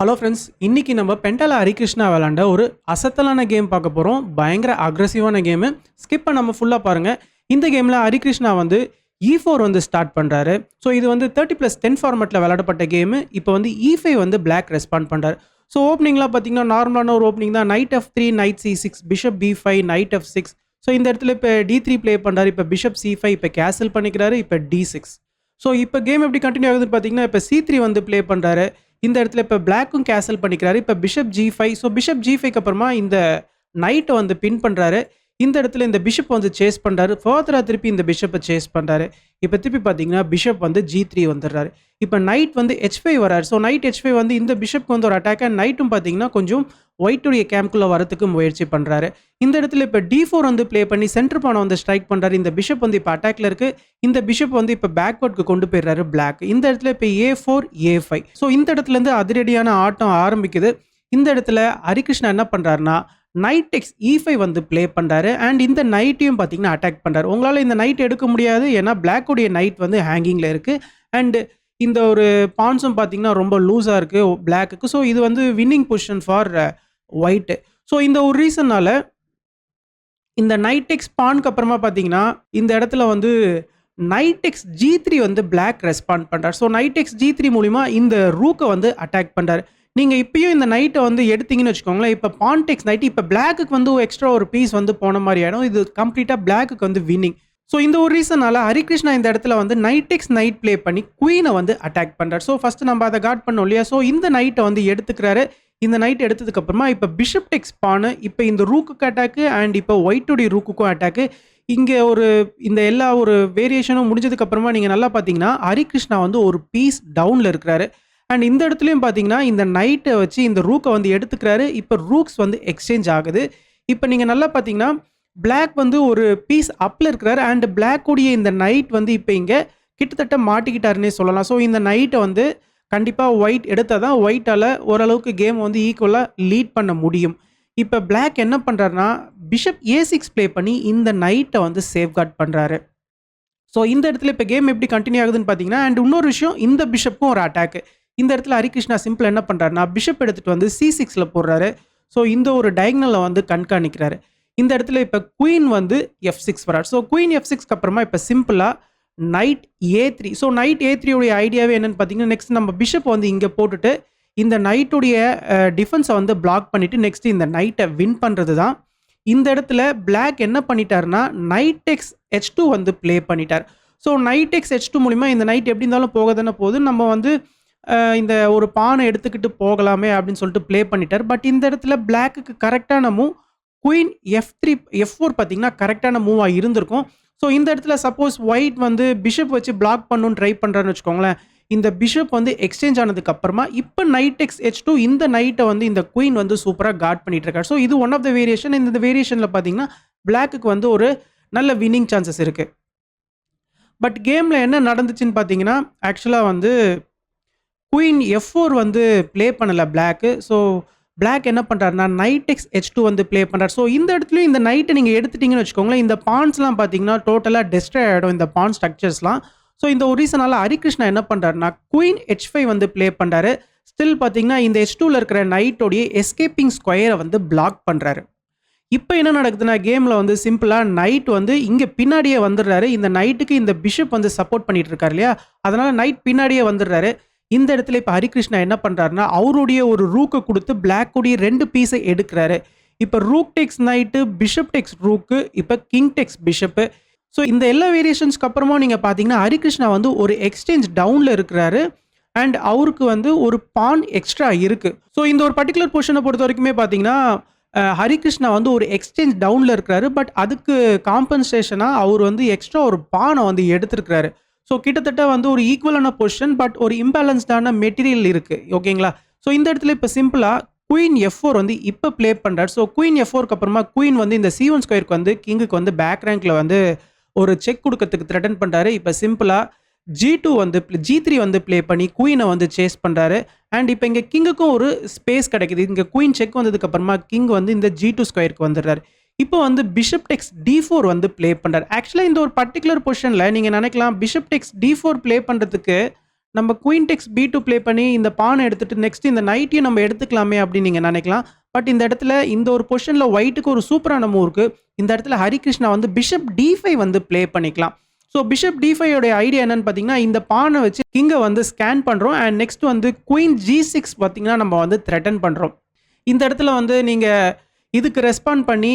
Hello friends, இன்னைக்கு நம்ம பென்டால ஹரிகிருஷ்ணா விளாண்ட ஒரு அசத்தலான கேம் பார்க்க போகிறோம். பயங்கர அக்ரெசிவான கேமு. ஸ்கிப் பண்ணாம ஃபுல்லாக பாருங்கள். இந்த கேமில் ஹரிகிருஷ்ணா வந்து E4 வந்து ஸ்டார்ட் பண்ணுறாரு. ஸோ இது வந்து 30+10 ஃபார்மேட்டில் விளையாடப்பட்ட கேமு. இப்போ வந்து E5 வந்து பிளாக் ரெஸ்பாண்ட் பண்ணுறாரு. ஸோ ஓப்பனிங்லாம் பார்த்தீங்கன்னா நார்மலான ஒரு ஓப்பனிங் தான். Night F3, night C6, bishop B5, night F6. So இந்த இடத்துல இப்போ D3 ப்ளே பண்ணுறாரு. இப்போ பிஷப் C5, இப்போ கேசல் பண்ணிக்கிறாரு. இப்போ D6. ஸோ இப்போ கேம் எப்படி கண்டினியூ ஆகுதுன்னு பார்த்தீங்கன்னா, இப்போ C3 வந்து ப்ளே பண்ணுறாரு. இந்த இடத்துல இப்போ பிளாக்கும் கேசல் பண்ணிக்கிறாரு. இப்போ பிஷப் G5. ஸோ பிஷப் G5க்கு அப்புறமா இந்த நைட்டை வந்து பின் பண்ணுறாரு. இந்த இடத்துல இந்த பிஷப் வந்து சேஸ் பண்ணுறாரு. ஃபர்தராக திருப்பி இந்த பிஷப்பை சேஸ் பண்ணுறாரு. இப்போ திருப்பி பார்த்தீங்கன்னா பிஷப் வந்து G3 வந்துடுறாரு. இப்போ நைட் வந்து H5 வராரு. ஸோ நைட் H5 வந்து இந்த பிஷப்க்கு வந்து ஒரு அட்டாக். அண்ட் நைட்டும் பார்த்தீங்கன்னா கொஞ்சம் ஒயிட்டுடைய கேம்ப்குள்ளே வரத்துக்கு முயற்சி பண்ணுறாரு. இந்த இடத்துல இப்போ D4 வந்து ப்ளே பண்ணி சென்டர் பானை வந்து ஸ்ட்ரைக் பண்ணுறாரு. இந்த பிஷப் வந்து இப்போ அட்டாக்ல இருக்குது. இந்த பிஷப் வந்து இப்போ பேக்வர்டுக்கு கொண்டு போயிடுறாரு பிளாக். இந்த இடத்துல இப்போ A4, A5. ஸோ இந்த இடத்துலேருந்து அதிரடியான ஆட்டம் ஆரம்பிக்குது. இந்த இடத்துல ஹரிகிருஷ்ணா என்ன பண்ணுறாருன்னா நைட் டெக்ஸ் E5 வந்து ப்ளே பண்ணுறாரு. அண்ட் இந்த நைட்டையும் பார்த்தீங்கன்னா அட்டாக் பண்ணுறாரு. உங்களால் இந்த நைட் எடுக்க முடியாது, ஏன்னா பிளாக்குடைய நைட் வந்து ஹேங்கிங்கில் இருக்குது. அண்டு இந்த ஒரு பான்ஸும் பார்த்தீங்கன்னா ரொம்ப லூஸாக இருக்குது பிளாக்குக்கு. ஸோ இது வந்து winning position for white. So இந்த ஒரு ரீசன்னால இந்த நைட் டெக்ஸ் பானுக்கு அப்புறமா பார்த்தீங்கன்னா இந்த இடத்துல வந்து நைட் டெக்ஸ் G3 வந்து பிளாக் ரெஸ்பாண்ட் பண்ணுறாரு. ஸோ நைட் டெக்ஸ் G3 மூலிமா இந்த ரூக்கை வந்து அட்டாக் பண்ணுறாரு. நீங்கள் இப்பயும் இந்த நைட்டை வந்து எடுத்தீங்கன்னு வச்சுக்கோங்களேன், இப்போ பான் டெக்ஸ் நைட் இப்போ பிளாக்குக்கு வந்து எக்ஸ்ட்ரா ஒரு பீஸ் வந்து போன மாதிரி ஆகிடும். இது கம்ப்ளீட்டாக பிளாக்குக்கு வந்து வின்னிங். ஸோ இந்த ஒரு ரீசனால ஹரிகிருஷ்ணா இந்த இடத்துல வந்து நைட் டெக்ஸ் நைட் ப்ளே பண்ணி குயினை வந்து அட்டாக் பண்ணுறாரு. ஸோ ஃபஸ்ட்டு நம்ம அதை காட் பண்ணோம் இல்லையா. ஸோ இந்த நைட்டை வந்து எடுத்துக்கிறாரு. இந்த நைட் எடுத்ததுக்கப்புறமா இப்போ பிஷப் டெக்ஸ் பானு, இப்போ இந்த ரூக்குக்கு அட்டாக்கு அண்ட் இப்போ ஒயிட்டுடைய ரூக்குக்கும் அட்டாக்கு. இங்கே ஒரு இந்த எல்லா ஒரு வேரியேஷனும் முடிஞ்சதுக்கப்புறமா நீங்கள் நல்லா பார்த்தீங்கன்னா ஹரிகிருஷ்ணா வந்து ஒரு பீஸ் டவுனில் இருக்கிறாரு. அண்ட் இந்த இடத்துலையும் பார்த்தீங்கன்னா இந்த நைட்டை வச்சு இந்த ரூக்கை வந்து எடுத்துக்கிறாரு. இப்போ ரூக்ஸ் வந்து எக்ஸ்சேஞ்ச் ஆகுது. இப்போ நீங்கள் நல்லா பார்த்தீங்கன்னா பிளாக் வந்து ஒரு பீஸ் அப்பில் இருக்கிறாரு. அண்ட் பிளாக்குடைய இந்த நைட் வந்து இப்போ இங்கே கிட்டத்தட்ட மாட்டிக்கிட்டாருன்னே சொல்லலாம். ஸோ இந்த நைட்டை வந்து கண்டிப்பாக ஒயிட் எடுத்தால் தான் ஒயிட்டால் ஓரளவுக்கு கேம் வந்து ஈக்குவலாக லீட் பண்ண முடியும். இப்போ பிளாக் என்ன பண்ணுறாருனா பிஷப் A6 ப்ளே பண்ணி இந்த நைட்டை வந்து சேஃப்கார்ட் பண்ணுறாரு. ஸோ இந்த இடத்துல இப்போ கேம் எப்படி கண்டினியூ ஆகுதுன்னு பார்த்தீங்கன்னா, அண்ட் இன்னொரு விஷயம், இந்த பிஷப்புக்கும் ஒரு அட்டாக்கு. இந்த இடத்துல ஹரிகிருஷ்ணா சிம்பிள் என்ன பண்ணுறாருனா பிஷப் எடுத்துகிட்டு வந்து C6ல் போடுறாரு. ஸோ இந்த ஒரு டயக்னலில் வந்து கண்காணிக்கிறாரு. இந்த இடத்துல இப்போ குயின் வந்து F6 வராரு. ஸோ குயின் F6க்கு அப்புறமா இப்போ சிம்பிளாக night A3. So night A3 உடைய ஐடியாவே என்னென்னு பார்த்தீங்கன்னா, நெக்ஸ்ட் நம்ம பிஷப் வந்து இங்கே போட்டுட்டு இந்த நைட்டுடைய டிஃபென்ஸை வந்து பிளாக் பண்ணிவிட்டு நெக்ஸ்ட் இந்த நைட்டை வின் பண்ணுறது தான். இந்த இடத்துல பிளாக் என்ன பண்ணிட்டாருன்னா நைட் டெக்ஸ் H2 வந்து ப்ளே பண்ணிட்டார். ஸோ நைட் டெக்ஸ் H2 மூலிமா இந்த நைட் எப்படி இருந்தாலும் போக தானே போகுது, நம்ம வந்து இந்த ஒரு பானை எடுத்துக்கிட்டு போகலாமே அப்படின்னு சொல்லிட்டு ப்ளே பண்ணிட்டார். பட் இந்த இடத்துல பிளாக்குக்கு கரெக்டான மூவ் குயின் F3, F4 பார்த்தீங்கன்னா கரெக்டான மூவாக இருந்திருக்கும். ஸோ இந்த இடத்துல சப்போஸ் ஒயிட் வந்து பிஷப் வச்சு பிளாக் பண்ணணும்னு ட்ரை பண்ணுறான்னு வச்சுக்கோங்களேன், இந்த பிஷப் வந்து எக்ஸ்சேஞ்ச் ஆனதுக்கு அப்புறமா இப்போ நைட் டெக்ஸ் H2 இந்த நைட்டை வந்து இந்த குயின் வந்து சூப்பராக கார்ட் பண்ணிட்டு இருக்காரு. ஸோ இது ஒன் ஆஃப் த வேரியேஷன். இந்த வேரியேஷனில் பார்த்தீங்கன்னா பிளாக்குக்கு வந்து ஒரு நல்ல வின்னிங் சான்சஸ் இருக்குது. பட் கேமில் என்ன நடந்துச்சுன்னு பார்த்தீங்கன்னா, ஆக்சுவலாக வந்து குயின் F4 வந்து ப்ளே பண்ணலை பிளாக்கு. ஸோ பிளாக் என்ன பண்ணுறாருனா நைட் டெக்ஸ் H2 வந்து ப்ளே பண்ணுறாரு. ஸோ இந்த இடத்துலையும் இந்த நைட்டை நீங்கள் எடுத்துட்டிங்கன்னு வச்சுக்கோங்களேன், இந்த பான்ஸ்லாம் பார்த்தீங்கன்னா டோட்டலாக டெஸ்ட்ராய் ஆகிடும், இந்த பான் ஸ்ட்ரக்சர்ஸ்லாம். ஸோ இந்த ஒரு ரீசனால் ஹரிகிருஷ்ணா என்ன பண்ணுறாருனா குயின் H5 வந்து ப்ளே பண்ணுறாரு. ஸ்டில் பார்த்தீங்கன்னா இந்த H2ல் இருக்கிற நைட்டோடைய எஸ்கேப்பிங் ஸ்கொயரை வந்து பிளாக் பண்ணுறாரு. இப்போ என்ன நடக்குதுன்னா கேமில் வந்து சிம்பிளாக நைட் வந்து இங்கே பின்னாடியே வந்துடுறாரு. இந்த நைட்டுக்கு இந்த பிஷப் வந்து சப்போர்ட் பண்ணிட்டு இருக்காரு இல்லையா, அதனால் நைட் பின்னாடியே வந்துடுறாரு. இந்த இடத்துல இப்போ ஹரிகிருஷ்ணா என்ன பண்ணுறாருனா அவருடைய ஒரு ரூக்கை கொடுத்து பிளாக்குடைய 2 பீஸை எடுக்கிறாரு. இப்போ ரூக் டெக்ஸ் நைட்டு, பிஷப் டெக்ஸ் ரூக்கு, இப்போ கிங் டெக்ஸ் பிஷப்பு. ஸோ இந்த எல்லா வேரியேஷன்ஸ்க்கு அப்புறமா நீங்கள் பார்த்தீங்கன்னா ஹரிகிருஷ்ணா வந்து ஒரு எக்ஸ்சேஞ்ச் டவுனில் இருக்கிறாரு. அண்ட் அவருக்கு வந்து ஒரு பான் எக்ஸ்ட்ரா இருக்குது. ஸோ இந்த ஒரு பர்டிகுலர் பொசிஷனை பொறுத்த வரைக்குமே பார்த்தீங்கன்னா ஹரிகிருஷ்ணா வந்து ஒரு எக்ஸ்சேஞ்ச் டவுனில் இருக்கிறாரு. பட் அதுக்கு காம்பன்சேஷனாக அவர் வந்து எக்ஸ்ட்ரா ஒரு பானை வந்து எடுத்திருக்கிறாரு. ஸோ கிட்டத்தட்ட வந்து ஒரு ஈக்குவலான பொசிஷன், பட் ஒரு இம்பேலன்ஸ்டான மெட்டீரியல் இருக்குது. ஓகேங்களா. ஸோ இந்த இடத்துல இப்போ சிம்பிளாக குயின் F4 வந்து இப்போ ப்ளே பண்ணுறாரு. ஸோ குயின் F4க்கு அப்புறமா குயின் வந்து இந்த C1 ஸ்கொயருக்கு வந்து கிங்குக்கு வந்து பேக் ரேங்கில் வந்து ஒரு செக் கொடுக்கறதுக்கு த்ரெட்டன் பண்ணுறாரு. இப்போ சிம்பிளாக G2 வந்து G3 வந்து ப்ளே பண்ணி குயினை வந்து சேஸ் பண்ணுறாரு. அண்ட் இப்போ இங்கே கிங்குக்கும் ஒரு ஸ்பேஸ் கிடைக்குது. இங்கே குயின் செக் வந்ததுக்கப்புறமா கிங் வந்து இந்த G2 ஸ்கொயருக்கு வந்துடுறாரு. இப்போ வந்து பிஷப் டெக்ஸ் D4 வந்து ப்ளே பண்ணுறாரு. ஆக்சுவலாக இந்த ஒரு பர்டிகுலர் பொசிஷனில் நீங்கள் நினைக்கலாம் பிஷப் டெக்ஸ் D4 ப்ளே பண்ணுறதுக்கு நம்ம குயின் டெக்ஸ் B2 ப்ளே பண்ணி இந்த பானை எடுத்துட்டு நெக்ஸ்ட் இந்த நைட்டையும் நம்ம எடுத்துக்கலாமே அப்படின்னு நீங்க நினைக்கலாம். பட் இந்த இடத்துல இந்த ஒரு பொசிஷன்ல ஒயிட்டுக்கு ஒரு சூப்பரான மூவ் இருக்கு. இந்த இடத்துல ஹரிகிருஷ்ணா வந்து பிஷப் D5 வந்து ப்ளே பண்ணிக்கலாம். ஸோ பிஷப் D5 உடைய ஐடியா என்னன்னு பார்த்தீங்கன்னா, இந்த பானை வச்சு கிங்கை வந்து ஸ்கேன் பண்றோம். அண்ட் நெக்ஸ்ட் வந்து குயின் G6 பார்த்தீங்கன்னா நம்ம வந்து த்ரெட்டன் பண்றோம். இந்த இடத்துல வந்து நீங்க இதுக்கு ரெஸ்பாண்ட் பண்ணி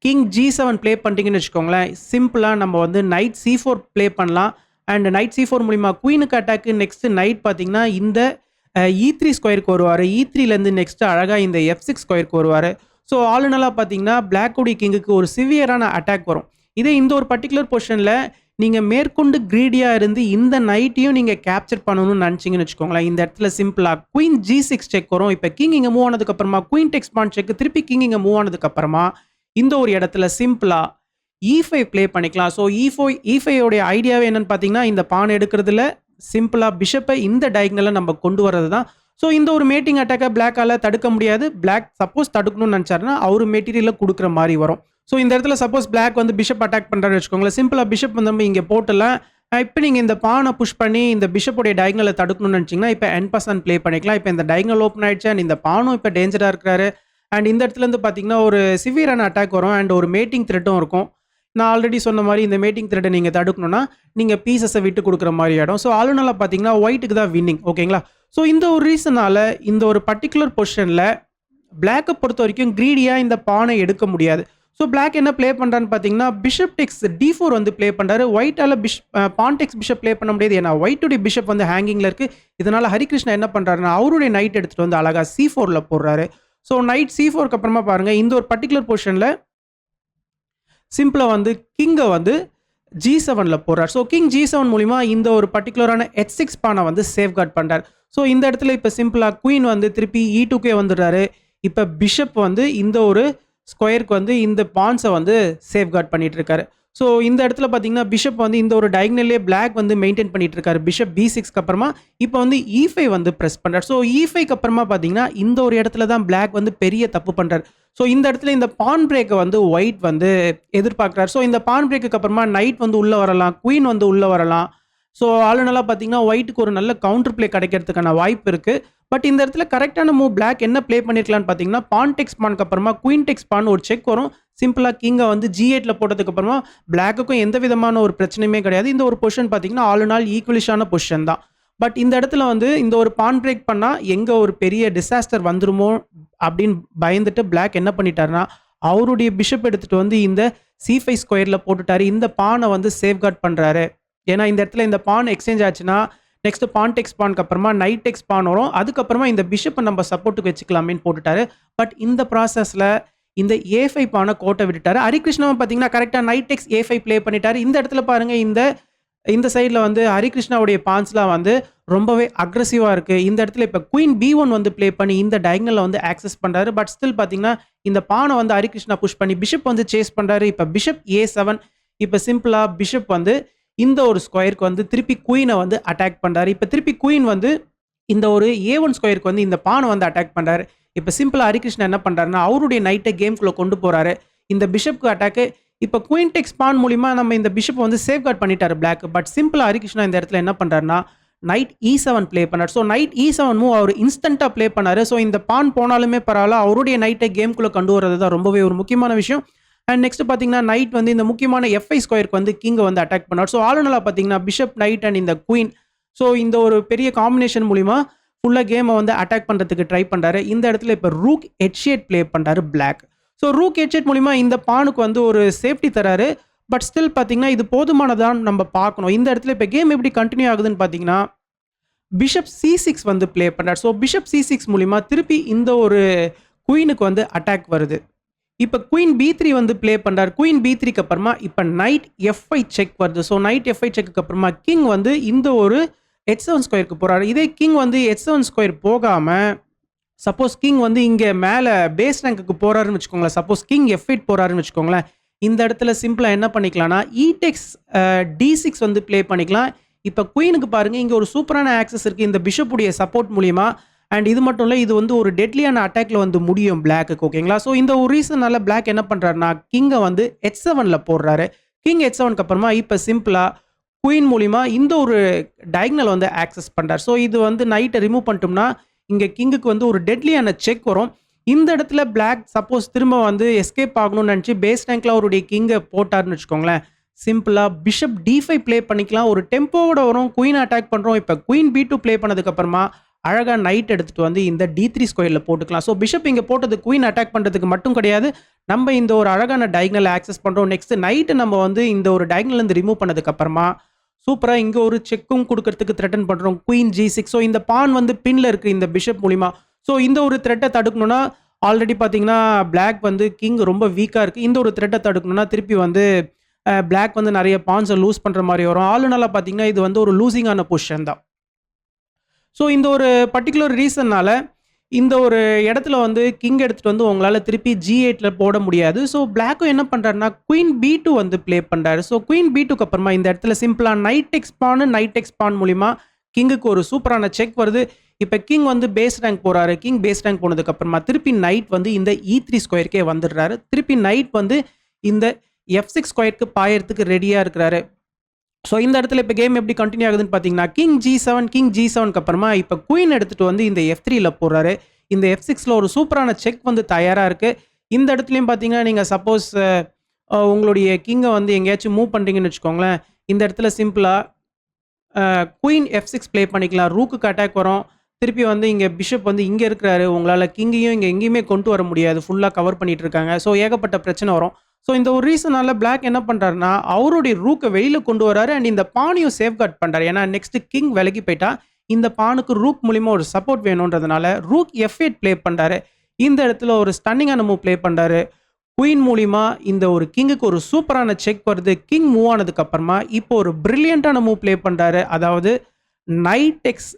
கிங் G7 ப்ளே பண்ணிட்டீங்கன்னு வச்சுக்கோங்களேன். சிம்பிளாக நம்ம வந்து நைட் C4 ப்ளே பண்ணலாம். அண்ட் நைட் C4 மூலிமா குயினுக்கு அட்டாக்கு. நெக்ஸ்ட் நைட் பார்த்தீங்கன்னா இந்த E3 ஸ்கொயருக்கு வருவார். E3லேருந்து நெக்ஸ்ட் அழகாக இந்த F6 ஸ்கொயருக்கு வருவார். ஸோ ஆளுநலாக பார்த்தீங்கன்னா பிளாக்குடைய கிங்குக்கு ஒரு சிவியரான அட்டாக் வரும். இதே இந்த ஒரு பர்டிகுலர் பொசிஷனில் நீங்கள் மேற்கொண்டு க்ரீடியாக இருந்து இந்த நைட்டையும் நீங்கள் கேப்சர் பண்ணணும்னு நினச்சிங்கன்னு வச்சுக்கோங்களேன். இந்த இடத்துல சிம்பிளாக குயின் G6 செக் வரும். இப்போ கிங் இங்கே மூவ் ஆனதுக்கப்புறமா குயின் டெக்ஸ் பான் செக், திருப்பி கிங் இங்கே மூவ் ஆனதுக்கப்புறமா இந்த ஒரு இடத்துல சிம்பிளாக E5 ப்ளே பண்ணிக்கலாம். ஸோ E5 உடைய ஐடியாவே என்னன்னு பார்த்தீங்கன்னா, இந்த பான் எடுக்கிறதுல சிம்பிளாக பிஷப்பை இந்த டயகனலில் நம்ம கொண்டு வரது தான். ஸோ இந்த ஒரு மேட்டிங் அட்டாக்கை பிளாக்கால் தடுக்க முடியாது. பிளாக் சப்போஸ் தடுக்கணும்னு நினச்சாருன்னா அவர் மெட்டீரியலை கொடுக்குற மாதிரி வரும். ஸோ இந்த இடத்துல சப்போஸ் பிளாக் வந்து பிஷப் அட்டாக் பண்ணுறாரு வச்சுக்கோங்களேன். சிம்பிளாக பிஷப் வந்து நம்ம இங்கே போட்டலாம். இப்போ நீங்கள் இந்த பானை புஷ் பண்ணி இந்த பிஷப்புடைய டயகனலை தடுக்கணும்னு நினச்சிங்கன்னா இப்போ N% ப்ளே பண்ணிக்கலாம். இப்போ இந்த டயகனல் ஓப்பன் ஆயிடுச்சு. அண்ட் இந்த பானும் இப்போ டேஞ்சராக இருக்கிறாரு. அண்ட் இந்த இடத்துலேருந்து பார்த்தீங்கன்னா ஒரு சிவியரான அட்டாக் வரும். அண்ட் ஒரு மேட்டிங் த்ரெட்டும் இருக்கும். நான் ஆல்ரெடி சொன்ன மாதிரி இந்த மேட்டிங் த்ரெட்டை நீங்கள் தடுக்கணும்னா நீங்கள் பீசஸை விட்டு கொடுக்குற மாதிரி ஆகிடும். ஸோ ஆளுநரில் பார்த்தீங்கன்னா ஒயிட்டுக்கு தான் வின்னிங். ஓகேங்களா? ஸோ இந்த ஒரு ரீசனால் இந்த ஒரு பர்டிகுலர் பொசிஷனில் பிளாக்கை பொறுத்த வரைக்கும் க்ரீடியாக இந்த பானை எடுக்க முடியாது. ஸோ பிளாக் என்ன ப்ளே பண்ணுறான்னு பார்த்தீங்கன்னா பிஷப் டெக்ஸ் D4 வந்து ப்ளே பண்ணுறாரு. ஒயிட்டால் பான் டெக்ஸ் பிஷப் ப்ளே பண்ண முடியாது. ஏன்னா ஒயிட்டுடைய பிஷப் வந்து ஹேங்கிங்கில் இருக்குது. இதனால் ஹரிகிருஷ்ணா என்ன பண்ணுறாருன்னா அவருடைய நைட் எடுத்துகிட்டு வந்து அழகாக C4ல் போடுறாரு. ஸோ நைட் C4க்கு அப்புறமா பாருங்கள் இந்த ஒரு பர்டிகுலர் பொசிஷனில் சிம்பிளாக வந்து கிங்கை வந்து G7ல் போடுறார். ஸோ கிங் G7 மூலிமா இந்த ஒரு பர்டிகுலரான H6 பானை வந்து சேஃப்கார்ட் பண்ணுறார். ஸோ இந்த இடத்துல இப்போ சிம்பிளாக குயின் வந்து திருப்பி E2கே வந்துடுறாரு. இப்போ பிஷப் வந்து இந்த ஒரு ஸ்கொயருக்கு வந்து இந்த பான்ஸை வந்து சேஃப்கார்ட் பண்ணிட்டு இருக்காரு. ஸோ இந்த இடத்துல பார்த்தீங்கன்னா பிஷப் வந்து இந்த ஒரு டயகனல்லே பிளாக் வந்து மெயின்டைன் பண்ணிட்டு இருக்காரு. பிஷப் B6க்கு அப்புறமா இப்போ வந்து E5 வந்து ப்ரெஸ் பண்ணுறாரு. ஸோ E5க்கு அப்புறமா பார்த்தீங்கன்னா இந்த ஒரு இடத்துல தான் பிளாக் வந்து பெரிய தப்பு பண்ணுறாரு. ஸோ இந்த இடத்துல இந்த பான் பிரேக்கை வந்து ஒயிட் வந்து எதிர்பார்க்குறாரு. ஸோ இந்த பான் பிரேக்குக்கு அப்புறமா நைட் வந்து உள்ளே வரலாம், குயின் வந்து உள்ளே வரலாம். ஸோ ஆளுநலாக பார்த்தீங்கன்னா ஒயிட்டுக்கு ஒரு நல்ல கவுண்டர் பிளே கிடைக்கிறதுக்கான வாய்ப்பு இருக்குது. பட் இந்த இடத்துல கரெக்டான மூவ் பிளாக் என்ன ப்ளே பண்ணிருக்கலான்னு பார்த்தீங்கன்னா பான் டெக்ஸ் பானுக்கு அப்புறமா குயின் டெக்ஸ் பான் ஒரு செக் வரும். சிம்பிளாக கிங்கை வந்து G8ல் போட்டதுக்கு அப்புறமா பிளாக்குக்கும் எந்த விதமான ஒரு பிரச்சனையுமே கிடையாது. இந்த ஒரு பொசிஷன் பார்த்தீங்கன்னா ஆல் இன் ஆல் ஈக்குவலிஷான பொசிஷன் தான். பட் இந்த இடத்துல வந்து இந்த ஒரு பான் பிரேக் பண்ணால் எங்கே ஒரு பெரிய டிசாஸ்டர் வந்துருமோ அப்படின்னு பயந்துட்டு பிளாக் என்ன பண்ணிட்டாருன்னா அவருடைய பிஷப் எடுத்துகிட்டு வந்து இந்த C5 ஸ்கொயரில் போட்டுட்டாரு. இந்த பானை வந்து சேஃப்கார்ட் பண்ணுறாரு. ஏன்னா இந்த இடத்துல இந்த பான் எக்ஸ்சேஞ்ச் ஆச்சுன்னா நெக்ஸ்ட் பான் டெக்ஸ் பானுக்கு அப்புறமா நைட் டெக்ஸ் பான் வரும். அதுக்கப்புறமா இந்த பிஷப்பை நம்ம சப்போர்ட்டுக்கு வச்சுக்கலாமேன்னு போட்டுட்டாரு. பட் இந்த ப்ராசஸில் இந்த A5 பானை கோட்டை விட்டுட்டாரு. ஹரிகிருஷ்ணாவை பார்த்தீங்கன்னா கரெக்டாக நைட் டெக்ஸ் A5 ப்ளே பண்ணிட்டாரு. இந்த இடத்துல பாருங்கள் இந்த சைடில் வந்து ஹரிகிருஷ்ணாவுடைய பான்ஸ்லாம் வந்து ரொம்பவே அக்ரெசிவாக இருக்குது. இந்த இடத்துல இப்போ குயின் B1 வந்து ப்ளே பண்ணி இந்த டயகனலில் வந்து ஆக்சஸ் பண்ணுறாரு. பட் ஸ்டில் பார்த்தீங்கன்னா இந்த பானை வந்து ஹரிகிருஷ்ணா புஷ் பண்ணி பிஷப் வந்து சேஸ் பண்ணுறாரு. இப்போ பிஷப் A7 இப்போ சிம்பிளாக பிஷப் வந்து இந்த ஒரு ஸ்கொயருக்கு வந்து திருப்பி குயினை வந்து அட்டாக் பண்ணுறாரு. இப்போ திருப்பி குயின் வந்து இந்த ஒரு A1 ஸ்கொயருக்கு வந்து இந்த பானை வந்து அட்டாக் பண்ணுறாரு. இப்போ சிம்பிளாக ஹரிகிருஷ்ணா என்ன பண்ணுறாருன்னா அவருடைய நைட்டை கேம்குள்ளே கொண்டு போகிறாரு. இந்த பிஷப்க்கு அட்டாக்கு இப்போ குயின் டெக்ஸ் பான் மூலிமா நம்ம இந்த பிஷப் வந்து சேஃப்கார்ட் பண்ணிட்டாரு பிளாக். பட் சிம்பிளாக ஹரிகிருஷ்ணா இந்த இடத்துல என்ன பண்ணுறாருன்னா நைட் E7 ப்ளே பண்ணார். ஸோ நைட் E7 மூவ் அவர் இன்ஸ்டண்ட்டாக ப்ளே பண்ணார். ஸோ இந்த பான் போனாலுமே பரவாயில்ல, அவருடைய நைட்டை கேம்குள்ளே கொண்டு வரது தான் ரொம்பவே ஒரு முக்கியமான விஷயம். அண்ட் நெக்ஸ்ட் பார்த்தீங்கன்னா நைட் வந்து இந்த முக்கியமான F5 ஸ்கொயருக்கு வந்து கிங்கை வந்து அட்டாக் பண்ணார். ஸோ ஆளுநலாக பார்த்தீங்கன்னா பிஷப் நைட் அண்ட் இந்த குயின். ஸோ இந்த ஒரு பெரிய காம்பினேஷன் மூலிமா ஃபுல்லாக கேமை வந்து அட்டாக் பண்ணுறதுக்கு ட்ரை பண்ணுறாரு. இந்த இடத்துல இப்போ ரூக் H8 ப்ளே பண்ணுறாரு பிளாக். ஸோ ரூக் H8 மூலிமா இந்த பானுக்கு வந்து ஒரு சேஃப்டி தராரு. பட் ஸ்டில் பார்த்தீங்கன்னா இது போதுமானதான் நம்ம பார்க்கணும். இந்த இடத்துல இப்போ கேம் எப்படி கண்டினியூ ஆகுதுன்னு பார்த்தீங்கன்னா பிஷப் C6 வந்து ப்ளே பண்ணுறாரு. ஸோ பிஷப் C6 மூலிமா திருப்பி இந்த ஒரு குயினுக்கு வந்து அட்டாக் வருது. இப்போ குயின் B3 வந்து ப்ளே பண்ணுறாரு. குயின் B3க்கு அப்புறமா இப்போ நைட் F5 செக் வருது. ஸோ நைட் F5 செக்கு அப்புறமா கிங் வந்து இந்த ஒரு H7 ஸ்கொயருக்கு போகிறாரு. இதே கிங் வந்து H7 ஸ்கொயர் போகாமல் சப்போஸ் கிங் வந்து இங்கே மேலே பேஸ் ரேங்க்குக்கு போகிறாருன்னு வச்சுக்கோங்களேன். சப்போஸ் கிங் F8 போகிறாருன்னு வச்சுக்கோங்களேன். இந்த இடத்துல சிம்பிளாக என்ன பண்ணிக்கலாம்னா E-Tex D6 வந்து ப்ளே பண்ணிக்கலாம். இப்போ குயினுக்கு பாருங்கள் இங்கே ஒரு சூப்பரான ஆக்சஸ் இருக்குது இந்த பிஷப்புடைய சப்போர்ட் மூலிமா. அண்ட் இது மட்டும் இல்லை, இது வந்து ஒரு டெட்லியான அட்டாக்ல வந்து முடியும் பிளாக்குக்கு. ஓகேங்களா? ஸோ இந்த ஒரு ரீசனால பிளாக் என்ன பண்ணுறாருனா கிங்கை வந்து H7ல் போடுறாரு. கிங் H7க்கு அப்புறமா இப்போ சிம்பிளாக குயின் மூலிமா இந்த ஒரு டயகனல் வந்து ஆக்சஸ் பண்றார். ஸோ இது வந்து நைட்டை ரிமூவ் பண்ணிட்டோம்னா, இங்க கிங்குக்கு வந்து ஒரு டெட்லியான செக் வரும். இந்த இடத்துல பிளாக் சப்போஸ் திரும்ப வந்து எஸ்கேப் ஆகணும்னு நினச்சு பேஸ் ரேங்க்ல அவருடைய கிங்கை போட்டாருன்னு வச்சுக்கோங்களேன். சிம்பிளா பிஷப் D5 ப்ளே பண்ணிக்கலாம். ஒரு டெம்போவோட வரும். குயின் அட்டாக் பண்றோம். இப்ப குயின் B2 ப்ளே பண்ணதுக்கு அப்புறமா அழகா நைட் எடுத்துட்டு வந்து இந்த D3 ஸ்கொயர்ல போட்டுக்கலாம். ஸோ பிஷப் இங்க போட்டது குயின் அட்டாக் பண்றதுக்கு மட்டும் கிடையாது. நம்ம இந்த ஒரு அழகான டயகனல் ஆக்சஸ் பண்றோம். நெக்ஸ்ட் நைட் நம்ம வந்து இந்த ஒரு டயகனல் இருந்து ரிமூவ் பண்ணதுக்கு அப்புறமா சூப்பரா இங்க ஒரு செக்கும் கொடுக்கறதுக்கு த்ரெட்டன் பண்றோம். Queen G6. ஸோ இந்த பான் வந்து பின்ல இருக்கு இந்த பிஷப் மூலியமா. ஸோ இந்த ஒரு த்ரெட்டை தடுக்கணும்னா ஆல்ரெடி பார்த்தீங்கன்னா பிளாக் வந்து கிங் ரொம்ப வீக்கா இருக்கு. இந்த ஒரு த்ரெட்டை தடுக்கணும்னா திருப்பி வந்து பிளாக் வந்து நிறைய பான்ஸை லூஸ் பண்ற மாதிரி வரும். ஆளுநாளா பார்த்தீங்கன்னா இது வந்து ஒரு லூசிங்கான பொசிஷன் தான். ஸோ இந்த ஒரு பர்டிகுலர் ரீசன்னால இந்த ஒரு இடத்துல வந்து கிங் எடுத்துட்டு வந்து உங்களால திருப்பி G8ல போட முடியாது. ஸோ பிளாக்கும் என்ன பண்றாருன்னா குயின் B2 வந்து ப்ளே பண்றாரு. ஸோ குயின் B2க்கு அப்புறமா இந்த இடத்துல சிம்பிளா நைட் எக்ஸ் பான் மூலியமா கிங்குக்கு ஒரு சூப்பரான செக் வருது. இப்போ கிங் வந்து பேஸ் ரேங்க் போறாரு. கிங் பேஸ் ரேங்க் போனதுக்கு அப்புறமா திருப்பி நைட் வந்து இந்த E3 ஸ்கொயருக்கே வந்துடுறாரு. திருப்பி நைட் வந்து இந்த F6 ஸ்கொயருக்கு பாயறதுக்கு ரெடியா இருக்கிறாரு. ஸோ இந்த இடத்துல இப்போ கேம் எப்படி கண்டினியூ ஆகுதுன்னு பார்த்தீங்கன்னா கிங் G7க்கு அப்புறமா இப்போ குயின் எடுத்துட்டு வந்து இந்த F3ல போடுறாரு. இந்த F6ல ஒரு சூப்பரான செக் வந்து தயாராக இருக்கு. இந்த இடத்துலையும் பார்த்தீங்கன்னா நீங்கள் சப்போஸ் உங்களுடைய கிங்கை வந்து எங்கேயாச்சும் மூவ் பண்ணுறீங்கன்னு வச்சுக்கோங்களேன். இந்த இடத்துல சிம்பிளா குயின் F6 ப்ளே பண்ணிக்கலாம். ரூக்குக்கு அட்டாக் வரும். திருப்பி வந்து இங்கே பிஷப் வந்து இங்கே இருக்கிறாரு. உங்களால் கிங்கையும் இங்கே எங்கேயுமே கொண்டு வர முடியாது. ஃபுல்லாக கவர் பண்ணிட்டு இருக்காங்க. ஸோ ஏகப்பட்ட பிரச்சனை வரும். ஸோ இந்த ஒரு ரீசனால பிளாக் என்ன பண்ணுறாருன்னா அவருடைய ரூக்கை வெளியில் கொண்டு வராரு அண்ட் இந்த பானையும் சேஃப்கார்ட் பண்ணுறாரு. ஏன்னா நெக்ஸ்ட் கிங் விலகி போயிட்டா இந்த பானுக்கு ரூக் மூலிமா ஒரு சப்போர்ட் வேணுன்றதுனால ரூக் F8 ப்ளே பண்ணுறாரு. இந்த இடத்துல ஒரு ஸ்டன்னிங்கான மூவ் ப்ளே பண்ணுறாரு. குயின் மூலிமா இந்த ஒரு கிங்குக்கு ஒரு சூப்பரான செக் வருது. கிங் மூவ் ஆனதுக்கு அப்புறமா இப்போ ஒரு பிரில்லியண்டான மூவ் ப்ளே பண்ணுறாரு. அதாவது night X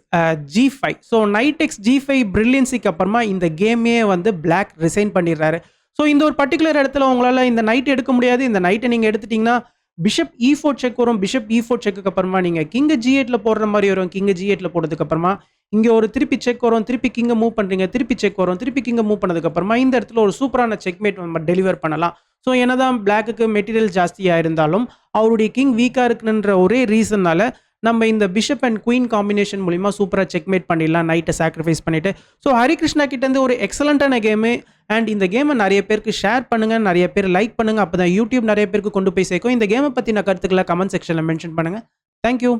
G5. So night X G5 பிரில்லியன்சிக்கு அப்புறமா இந்த கேமே வந்து பிளாக் ரிசைன் பண்ணிடுறாரு. ஸோ இந்த ஒரு பர்டிகுலர் இடத்துல உங்களால் இந்த நைட் எடுக்க முடியாது. இந்த நைட்டை நீங்கள் எடுத்துட்டிங்கன்னா பிஷப் E4 செக் வரும். பிஷப் E4 செக்குக்கு அப்புறமா நீங்கள் கிங்கை G8ல போடுற மாதிரி வரும். கிங்கை G8ல போடுறதுக்கு அப்புறமா இங்கே ஒரு திருப்பி செக் வரும். திருப்பி கிங்கை மூவ் பண்ணுறீங்க. திருப்பி செக் வரும். திருப்பி கிங்கை மூவ் பண்ணதுக்கு அப்புறமா இந்த இடத்துல ஒரு சூப்பரான செக்மேட் நம்ம டெலிவர் பண்ணலாம். ஸோ என்னதான் பிளாக்குக்கு மெட்டீரியல் ஜாஸ்தியாக இருந்தாலும் அவருடைய கிங் வீக்காக இருக்குன்ற ஒரே ரீசன்னால நம்ம இந்த பிஷப் அண்ட் குயின் காம்பினேஷன் மூலிமா சூப்பராக செக்மேட் பண்ணிடலாம் நைட்டை சாக்ரிஃபைஸ் பண்ணிட்டு. ஸோ ஹரிகிருஷ்ணா கிட்டேருந்து ஒரு எக்ஸலண்ட்டான கேமு அண்ட் இந்த கேமை நிறைய பேருக்கு ஷேர் பண்ணுங்க, நிறைய பேர் லைக் பண்ணுங்க. அப்போ தான் யூடியூப் நிறைய பேருக்கு கொண்டு போய் சேர்க்கும். இந்த கேமை பற்றின கருத்துக்களை கமெண்ட் செக்ஷனில் மென்ஷன் பண்ணுங்க. தேங்க்யூ.